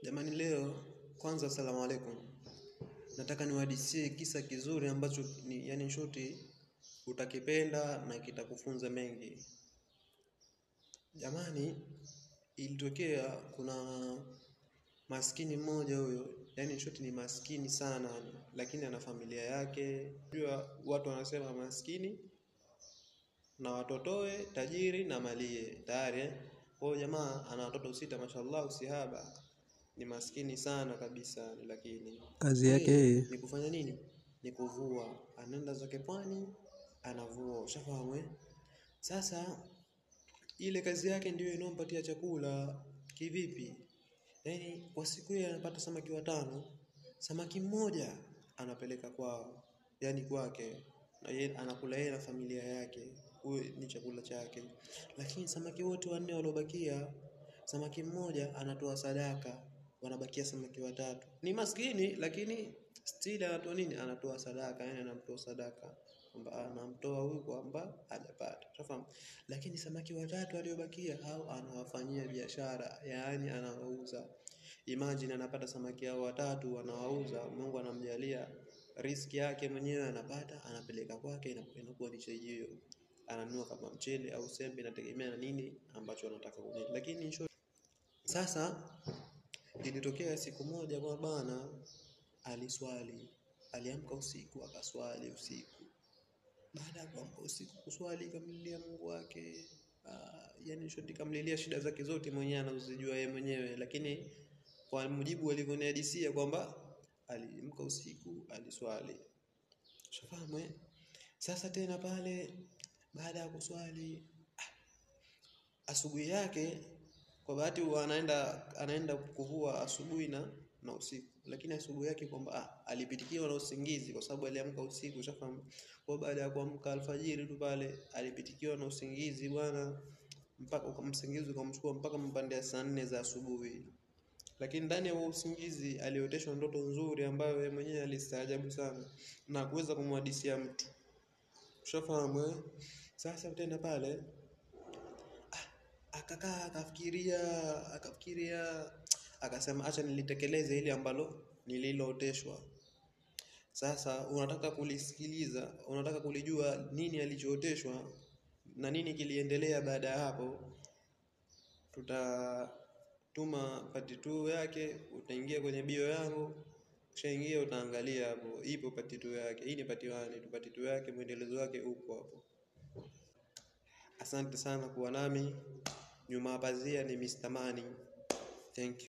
Jamani leo kwanza asalamu alaykum. Nataka niwahadisie kisa kizuri ambacho yani shoti utakipenda na kitakufunza mengi. Jamani ilitokea kuna maskini mmoja huyo, yani shoti ni maskini sana lakini ana familia yake. Jua watu wanasema maskini na watotoe, tajiri na malie. Tayari kwa jamaa ana watoto 6 mashallah usihaba. Ni maskini sana kabisa, lakini kazi yake ni kufanya nini? Ni kuvua. Anaenda zake pwani anavua, ushafahamu. Sasa ile kazi yake ndio inompatia chakula. Kivipi? Yani kwa siku hiyo anapata samaki 5. Samaki mmoja anapeleka kwao, yani kwake, na yeye anakula yeye na familia yake. Huyo ni chakula chake. Lakini samaki wote 4 waliobakia, samaki mmoja anatoa sadaka, wanabakia samaki 3. Ni maskini lakini still anatoa nini? Anatoa sadaka, yani anamtoa sadaka kwamba anamtoa huyu kwamba hajapata, unafahamu. Lakini samaki 3 waliobakia hao anawafanyia biashara, yani anawauza. Imagine anapata samaki hao 3 anawauza, Mungu anamjalia riziki yake mwenyewe, anapata anapeleka kwake, inakuwa ni chejio, ananunua kama mchele au sembe, inategemea na nini ambacho anataka kununua. Lakini sasa ilitokea siku moja kwa bana aliswali, aliamka usiku akaswali usiku. Baada ya kuamka usiku kuswali, kamlilia Mungu wake, yani shoti kamlilia shida zake zote mwenyewe anazojua yeye mwenyewe. Lakini kwa mujibu alivyonihadisia kwamba aliamka usiku aliswali, shafahamu. Sasa tena pale baada ya kuswali asubuhi yake, kwa bahati anaenda kuvua asubuhi na usiku. Lakini asubuhi yake kwamba alipitikiwa na usingizi kwa sababu aliamka usiku, shafahamu. Kwa baada ya kuamka alfajiri tu pale alipitikiwa na usingizi bwana, mpaka ukamsingizi ukamchukua mpaka mpande ya saa 4 za asubuhi. Lakini ndani ya usingizi alioteshwa ndoto nzuri ambayo yeye mwenyewe alistaajabu sana na kuweza kumhadisia mtu, ushafahamu. Sasa tena pale akakaa akafikiria akasema acha nilitekeleze ile ambalo nililooteshwa. Sasa unataka kulisikiliza, unataka kulijua nini alichooteshwa na nini kiliendelea baada ya hapo, tutatuma part 2 yake. Utaingia kwenye bio yangu, ukishaingia utaangalia hapo, ipo part 2 yake. Hii ni part 1, part 2 yake muendelezo wake upo hapo. Asante sana kuwa nami. Nyuma ya pazia ni Mr. Money. Thank you.